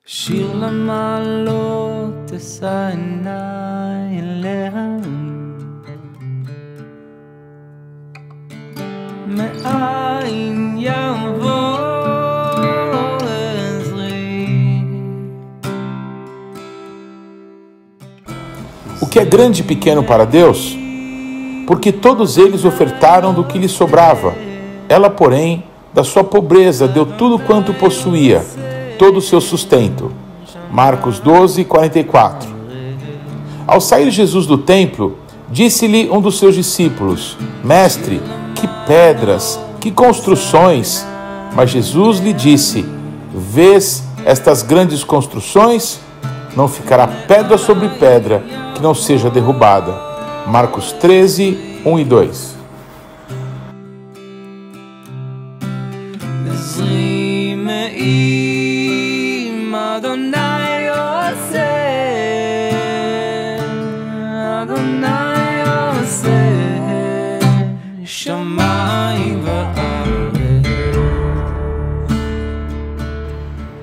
שיר למעלות אשא עיניי אליה, מאין יבוא עזרי. O que é grande e pequeno para Deus? Porque todos eles ofertaram do que lhe sobrava. Ela, porém, da sua pobreza deu tudo quanto possuía, todo o seu sustento. Marcos 12, 44. Ao sair Jesus do templo, disse-lhe um dos seus discípulos: Mestre, que pedras, que construções! Mas Jesus lhe disse: Vês estas grandes construções? Não ficará pedra sobre pedra que não seja derrubada. Marcos 13, 1 e 2.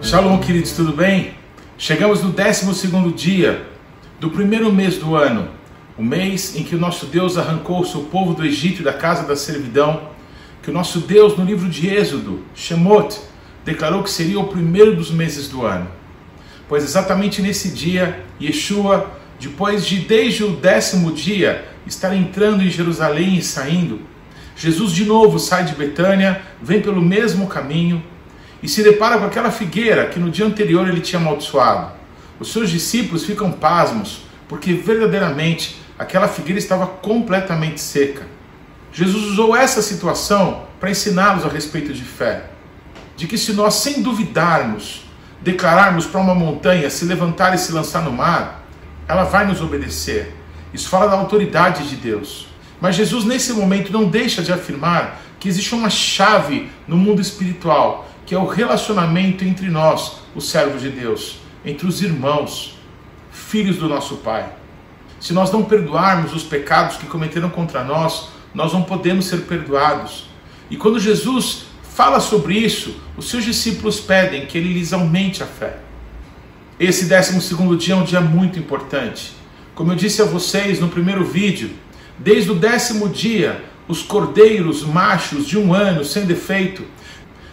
Shalom, queridos, tudo bem? Chegamos no 12º dia do primeiro mês do ano, o mês em que o nosso Deus arrancou o seu povo do Egito e da casa da servidão, que o nosso Deus, no livro de Êxodo, Shemot, declarou que seria o primeiro dos meses do ano. Pois exatamente nesse dia, Yeshua, depois de desde o 10º dia estar entrando em Jerusalém e saindo, Jesus de novo sai de Betânia, vem pelo mesmo caminho e se depara com aquela figueira que no dia anterior ele tinha amaldiçoado. Os seus discípulos ficam pasmos, porque verdadeiramente aquela figueira estava completamente seca. Jesus usou essa situação para ensiná-los a respeito de fé. De que se nós, sem duvidarmos, declararmos para uma montanha se levantar e se lançar no mar, ela vai nos obedecer. Isso fala da autoridade de Deus. Mas Jesus, nesse momento, não deixa de afirmar que existe uma chave no mundo espiritual, que é o relacionamento entre nós, os servos de Deus, entre os irmãos, filhos do nosso Pai. Se nós não perdoarmos os pecados que cometeram contra nós, nós não podemos ser perdoados. E quando Jesus fala sobre isso, os seus discípulos pedem que ele lhes aumente a fé. Esse 12º dia é um dia muito importante. Como eu disse a vocês no primeiro vídeo, desde o 10º dia, os cordeiros machos de 1 ano, sem defeito,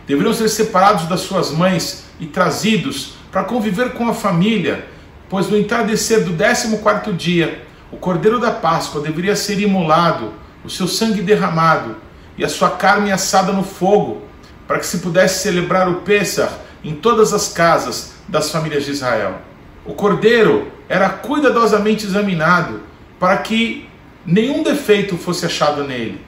deveriam ser separados das suas mães e trazidos para conviver com a família, pois no entardecer do 14º dia, o cordeiro da Páscoa deveria ser imolado, o seu sangue derramado e a sua carne assada no fogo, para que se pudesse celebrar o Pêssar em todas as casas das famílias de Israel. O cordeiro era cuidadosamente examinado para que nenhum defeito fosse achado nele.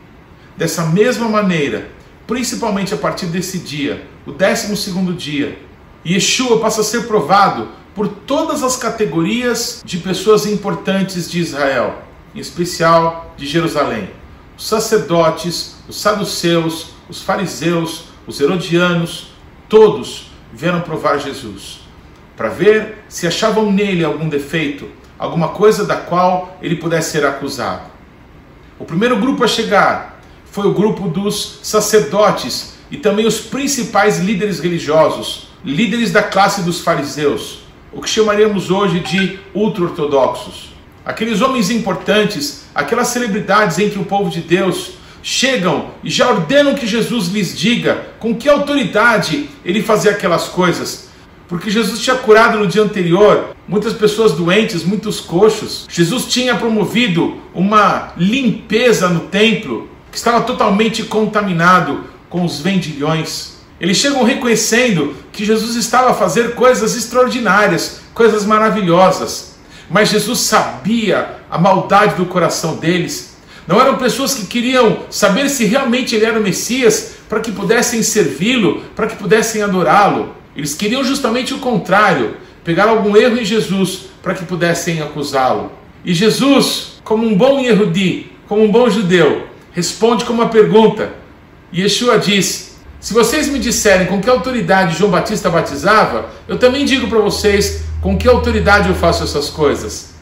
Dessa mesma maneira, principalmente a partir desse dia, o 12º dia, Yeshua passa a ser provado por todas as categorias de pessoas importantes de Israel, em especial de Jerusalém. Os sacerdotes, os saduceus, os fariseus, os herodianos, todos vieram provar Jesus, para ver se achavam nele algum defeito, alguma coisa da qual ele pudesse ser acusado. O primeiro grupo a chegar foi o grupo dos sacerdotes e também os principais líderes religiosos, líderes da classe dos fariseus, o que chamaríamos hoje de ultra-ortodoxos. Aqueles homens importantes, aquelas celebridades entre o povo de Deus, chegam e já ordenam que Jesus lhes diga com que autoridade ele fazia aquelas coisas. Porque Jesus tinha curado no dia anterior muitas pessoas doentes, muitos coxos. Jesus tinha promovido uma limpeza no templo que estava totalmente contaminado com os vendilhões. Eles chegam reconhecendo que Jesus estava a fazer coisas extraordinárias, coisas maravilhosas. Mas Jesus sabia a maldade do coração deles. Não eram pessoas que queriam saber se realmente ele era o Messias para que pudessem servi-lo, para que pudessem adorá-lo. Eles queriam justamente o contrário, pegar algum erro em Jesus para que pudessem acusá-lo. E Jesus, como um bom Yehudi, como um bom judeu, responde com uma pergunta. Yeshua diz: se vocês me disserem com que autoridade João Batista batizava, eu também digo para vocês com que autoridade eu faço essas coisas.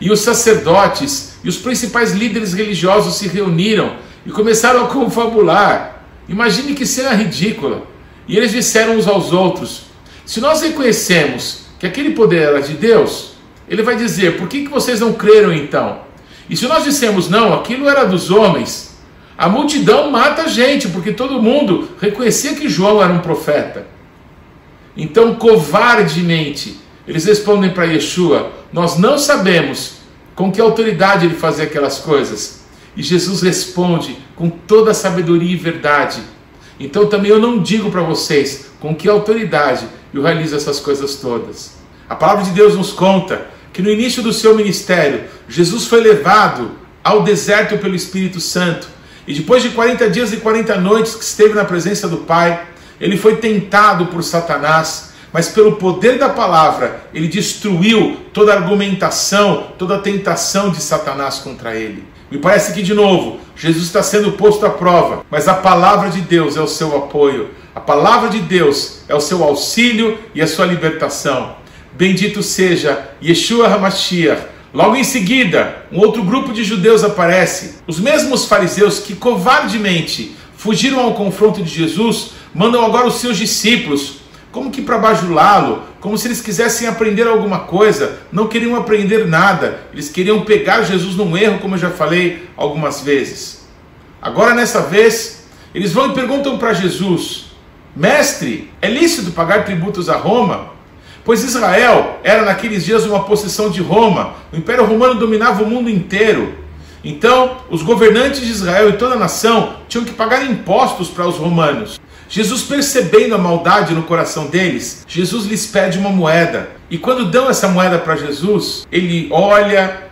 E os sacerdotes e os principais líderes religiosos se reuniram e começaram a confabular. Imagine que cena ridícula. E eles disseram uns aos outros: Se nós reconhecemos que aquele poder era de Deus, ele vai dizer, por que vocês não creram então? E se nós dissemos não, aquilo era dos homens, a multidão mata a gente, porque todo mundo reconhecia que João era um profeta. Então, covardemente, eles respondem para Yeshua, nós não sabemos com que autoridade ele fazia aquelas coisas. E Jesus responde com toda a sabedoria e verdade. Então também eu não digo para vocês com que autoridade eu realizo essas coisas todas. A palavra de Deus nos conta que no início do seu ministério, Jesus foi levado ao deserto pelo Espírito Santo. E depois de 40 dias e 40 noites que esteve na presença do Pai, ele foi tentado por Satanás, mas pelo poder da palavra, ele destruiu toda a argumentação, toda a tentação de Satanás contra ele. Me parece que, de novo, Jesus está sendo posto à prova, mas a palavra de Deus é o seu apoio, a palavra de Deus é o seu auxílio e a sua libertação. Bendito seja Yeshua HaMashiach. Logo em seguida, um outro grupo de judeus aparece. Os mesmos fariseus que covardemente fugiram ao confronto de Jesus, mandam agora os seus discípulos, como que para bajulá-lo, como se eles quisessem aprender alguma coisa. Não queriam aprender nada, eles queriam pegar Jesus num erro, como eu já falei algumas vezes. Agora, nessa vez, eles vão e perguntam para Jesus, mestre, é lícito pagar tributos a Roma? Pois Israel era naqueles dias uma possessão de Roma, o Império Romano dominava o mundo inteiro. Então, os governantes de Israel e toda a nação tinham que pagar impostos para os romanos. Jesus, percebendo a maldade no coração deles, Jesus lhes pede uma moeda. E quando dão essa moeda para Jesus, ele olha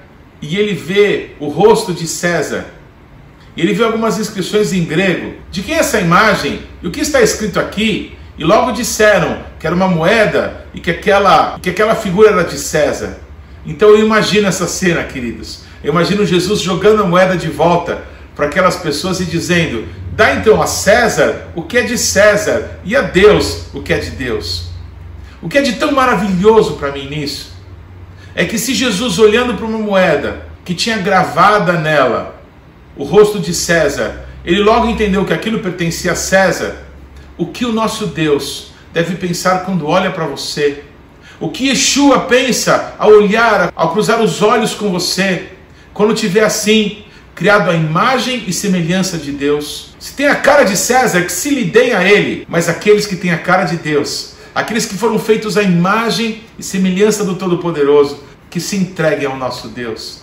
e ele vê o rosto de César. E ele vê algumas inscrições em grego. De quem é essa imagem? E o que está escrito aqui? E logo disseram que era uma moeda e que aquela figura era de César. Então eu imagino essa cena, queridos. Eu imagino Jesus jogando a moeda de volta para aquelas pessoas e dizendo, dá então a César o que é de César e a Deus o que é de Deus. O que é de tão maravilhoso para mim nisso é que se Jesus, olhando para uma moeda que tinha gravada nela o rosto de César, ele logo entendeu que aquilo pertencia a César, o que o nosso Deus deve pensar quando olha para você? O que Yeshua pensa ao olhar, ao cruzar os olhos com você, quando estiver assim, criado à imagem e semelhança de Deus? Se tem a cara de César, que se lhe deem a ele, mas aqueles que têm a cara de Deus, aqueles que foram feitos à imagem e semelhança do Todo-Poderoso, que se entreguem ao nosso Deus.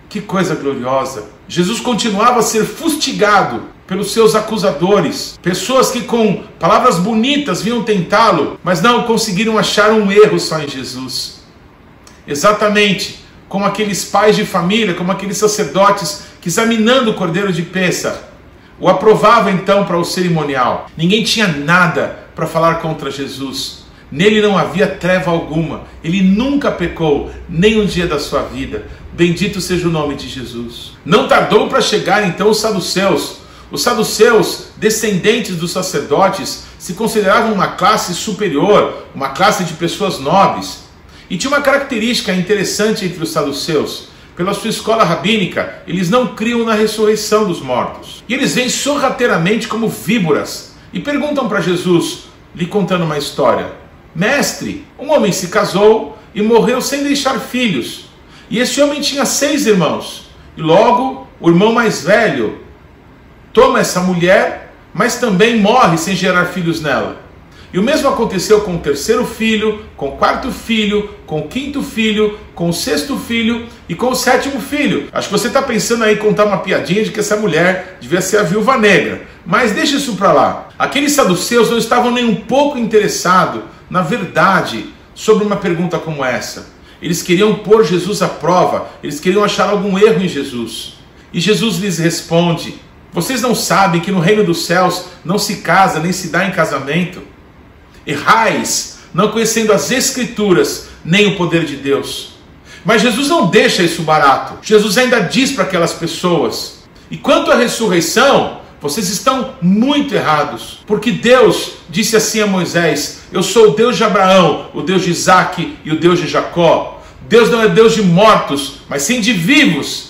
Que coisa gloriosa! Jesus continuava a ser fustigado pelos seus acusadores, pessoas que com palavras bonitas vinham tentá-lo, mas não conseguiram achar um erro só em Jesus. Exatamente como aqueles pais de família, como aqueles sacerdotes que, examinando o cordeiro de Pêssar, o aprovavam então para o cerimonial. Ninguém tinha nada para falar contra Jesus. Nele não havia treva alguma. Ele nunca pecou, nem um dia da sua vida. Bendito seja o nome de Jesus. Não tardou para chegar então os saduceus. Os saduceus, descendentes dos sacerdotes, se consideravam uma classe superior, uma classe de pessoas nobres. E tinha uma característica interessante entre os saduceus. Pela sua escola rabínica, eles não criam na ressurreição dos mortos. E eles vêm sorrateiramente como víboras e perguntam para Jesus, lhe contando uma história. Mestre, um homem se casou e morreu sem deixar filhos. E esse homem tinha 6 irmãos. E logo, o irmão mais velho toma essa mulher, mas também morre sem gerar filhos nela. E o mesmo aconteceu com o 3º filho, com o 4º filho, com o 5º filho, com o 6º filho e com o 7º filho. Acho que você está pensando aí em contar uma piadinha de que essa mulher devia ser a viúva negra. Mas deixa isso para lá. Aqueles saduceus não estavam nem um pouco interessados, na verdade, sobre uma pergunta como essa. Eles queriam pôr Jesus à prova, eles queriam achar algum erro em Jesus. E Jesus lhes responde, vocês não sabem que no reino dos céus não se casa nem se dá em casamento? Errais, não conhecendo as Escrituras, nem o poder de Deus. Mas Jesus não deixa isso barato. Jesus ainda diz para aquelas pessoas, e quanto à ressurreição, vocês estão muito errados. Porque Deus disse assim a Moisés, eu sou o Deus de Abraão, o Deus de Isaac e o Deus de Jacó. Deus não é Deus de mortos, mas sim de vivos.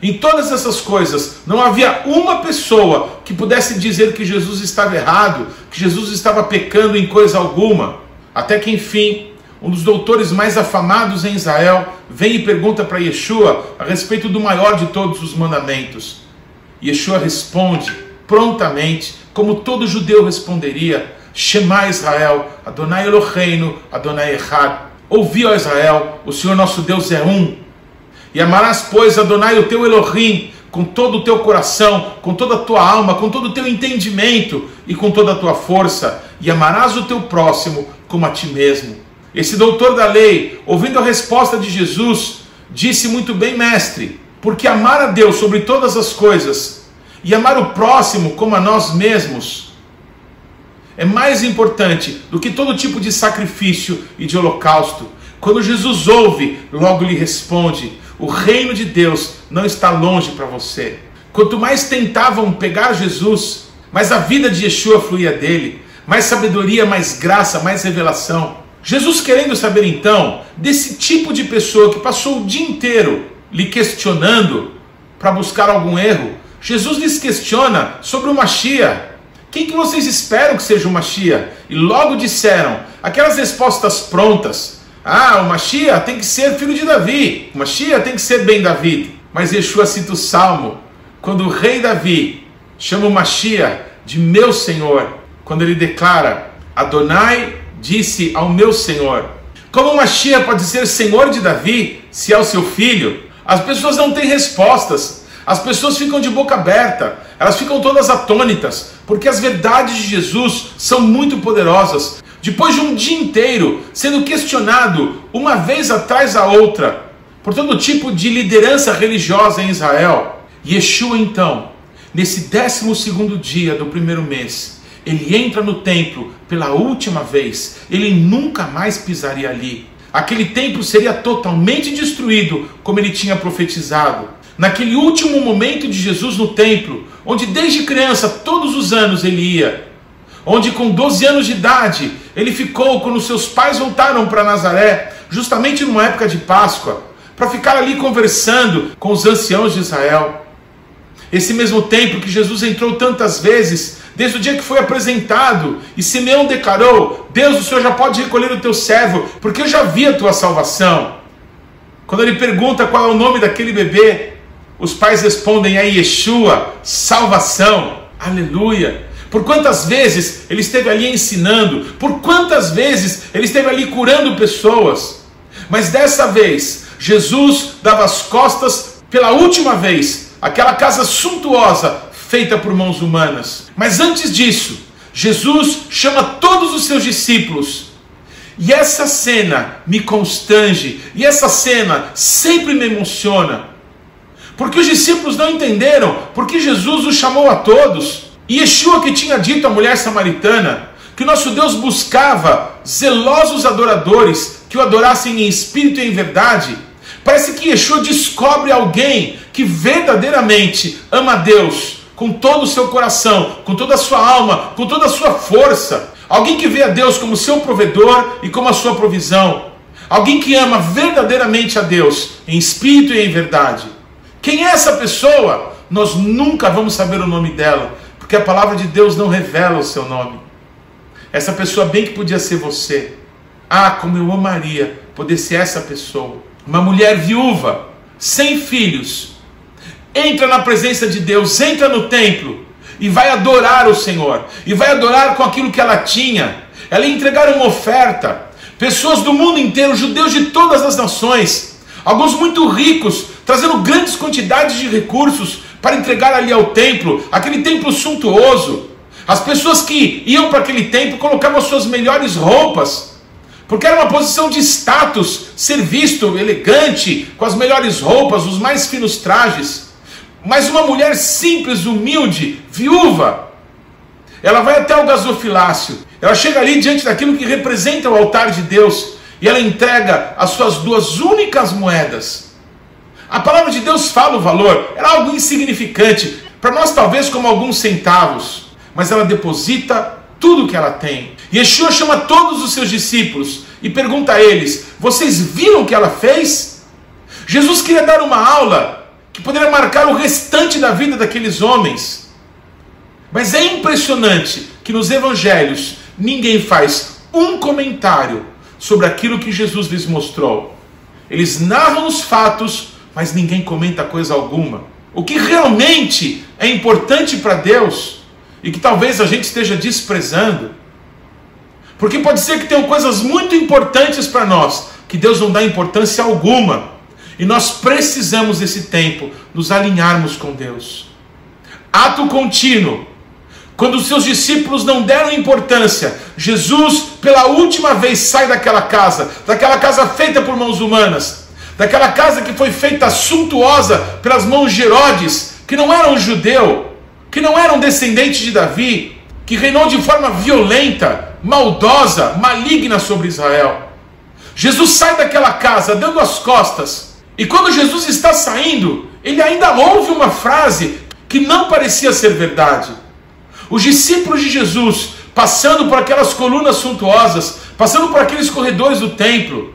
Em todas essas coisas, não havia uma pessoa que pudesse dizer que Jesus estava errado, que Jesus estava pecando em coisa alguma. Até que enfim, um dos doutores mais afamados em Israel vem e pergunta para Yeshua a respeito do maior de todos os mandamentos. Yeshua responde prontamente, como todo judeu responderia: Shema Israel, Adonai Eloheinu, Adonai Echad. Ouvi, ó Israel, o Senhor nosso Deus é um. E amarás, pois, Adonai, o teu Elohim, com todo o teu coração, com toda a tua alma, com todo o teu entendimento e com toda a tua força. E amarás o teu próximo como a ti mesmo. Esse doutor da lei, ouvindo a resposta de Jesus, disse: muito bem, mestre, porque amar a Deus sobre todas as coisas e amar o próximo como a nós mesmos é mais importante do que todo tipo de sacrifício e de holocausto. Quando Jesus ouve, logo lhe responde: o reino de Deus não está longe para você. Quanto mais tentavam pegar Jesus, mais a vida de Yeshua fluía dele, mais sabedoria, mais graça, mais revelação. Jesus, querendo saber então desse tipo de pessoa que passou o dia inteiro lhe questionando para buscar algum erro, Jesus lhes questiona sobre o Mashiach. Quem que vocês esperam que seja o Mashiach? E logo disseram aquelas respostas prontas: ah, o Mashiach tem que ser filho de Davi, o Mashiach tem que ser Ben David. Mas Yeshua cita o Salmo, quando o rei Davi chama o Mashiach de meu Senhor, quando ele declara: Adonai disse ao meu Senhor. Como o Mashiach pode ser Senhor de Davi, se é o seu filho? As pessoas não têm respostas, as pessoas ficam de boca aberta, elas ficam todas atônitas, porque as verdades de Jesus são muito poderosas. Depois de um dia inteiro sendo questionado uma vez atrás da outra por todo tipo de liderança religiosa em Israel, Yeshua então, nesse 12º dia do primeiro mês, ele entra no templo pela última vez. Ele nunca mais pisaria ali. Aquele templo seria totalmente destruído, como ele tinha profetizado. Naquele último momento de Jesus no templo, onde desde criança, todos os anos ele ia, onde com 12 anos de idade, ele ficou quando seus pais voltaram para Nazaré, justamente numa época de Páscoa, para ficar ali conversando com os anciãos de Israel. Esse mesmo templo que Jesus entrou tantas vezes, desde o dia que foi apresentado, e Simeão declarou: Deus, o Senhor já pode recolher o teu servo, porque eu já vi a tua salvação. Quando ele pergunta qual é o nome daquele bebê, os pais respondem: é Yeshua, salvação, aleluia. Por quantas vezes ele esteve ali ensinando, por quantas vezes ele esteve ali curando pessoas, mas dessa vez, Jesus dava as costas pela última vez àquela casa suntuosa, feita por mãos humanas. Mas antes disso, Jesus chama todos os seus discípulos. E essa cena me constrange, e essa cena sempre me emociona, porque os discípulos não entenderam porque Jesus os chamou a todos. E Yeshua, que tinha dito à mulher samaritana que nosso Deus buscava zelosos adoradores que o adorassem em espírito e em verdade, parece que Yeshua descobre alguém que verdadeiramente ama a Deus com todo o seu coração, com toda a sua alma, com toda a sua força. Alguém que vê a Deus como seu provedor e como a sua provisão. Alguém que ama verdadeiramente a Deus em espírito e em verdade. Quem é essa pessoa? Nós nunca vamos saber o nome dela, porque a palavra de Deus não revela o seu nome. Essa pessoa bem que podia ser você. Ah, como eu amaria poder ser essa pessoa. Uma mulher viúva, sem filhos, entra na presença de Deus, entra no templo e vai adorar o Senhor, e vai adorar com aquilo que ela tinha. Ela ia entregar uma oferta. Pessoas do mundo inteiro, judeus de todas as nações, alguns muito ricos, trazendo grandes quantidades de recursos para entregar ali ao templo, aquele templo suntuoso. As pessoas que iam para aquele templo colocavam as suas melhores roupas, porque era uma posição de status ser visto elegante, com as melhores roupas, os mais finos trajes. Mas uma mulher simples, humilde, viúva, ela vai até o gasofilácio, ela chega ali diante daquilo que representa o altar de Deus, e ela entrega as suas 2 únicas moedas. A palavra de Deus fala o valor, era algo insignificante, para nós talvez como alguns centavos, mas ela deposita tudo que ela tem. Yeshua chama todos os seus discípulos e pergunta a eles: vocês viram o que ela fez? Jesus queria dar uma aula que poderia marcar o restante da vida daqueles homens. Mas é impressionante que nos evangelhos ninguém faz um comentário sobre aquilo que Jesus lhes mostrou. Eles narram os fatos, mas ninguém comenta coisa alguma. O que realmente é importante para Deus e que talvez a gente esteja desprezando. Porque pode ser que tenham coisas muito importantes para nós, que Deus não dá importância alguma. E nós precisamos desse tempo nos alinharmos com Deus. Ato contínuo. Quando os seus discípulos não deram importância, Jesus pela última vez sai daquela casa feita por mãos humanas, daquela casa que foi feita suntuosa pelas mãos de Herodes, que não era um judeu, que não era um descendente de Davi, que reinou de forma violenta, maldosa, maligna sobre Israel. Jesus sai daquela casa dando as costas, e quando Jesus está saindo, ele ainda ouve uma frase que não parecia ser verdade. Os discípulos de Jesus, passando por aquelas colunas suntuosas, passando por aqueles corredores do templo,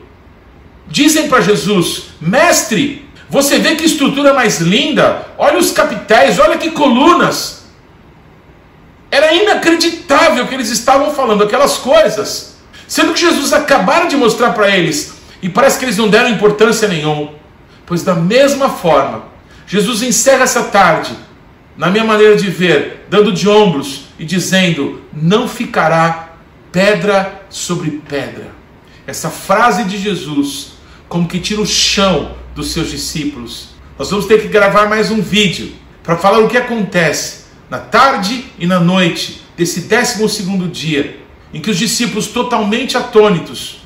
dizem para Jesus: mestre, você vê que estrutura mais linda? Olha os capitéis, olha que colunas. Era inacreditável que eles estavam falando aquelas coisas, sendo que Jesus acabara de mostrar para eles, e parece que eles não deram importância nenhuma. Pois da mesma forma, Jesus encerra essa tarde, na minha maneira de ver, dando de ombros e dizendo: não ficará pedra sobre pedra. Essa frase de Jesus como que tira o chão dos seus discípulos. Nós vamos ter que gravar mais um vídeo para falar o que acontece na tarde e na noite desse 12º dia, em que os discípulos, totalmente atônitos,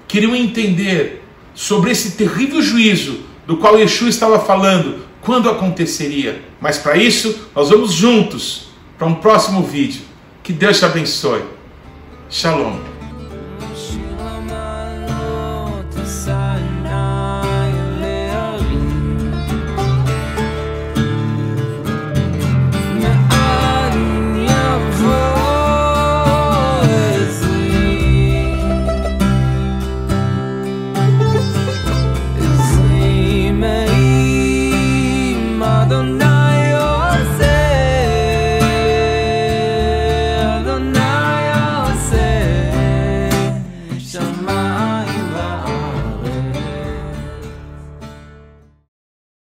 queriam entender sobre esse terrível juízo do qual Yeshua estava falando, quando aconteceria. Mas para isso, nós vamos juntos para um próximo vídeo. Que Deus te abençoe. Shalom.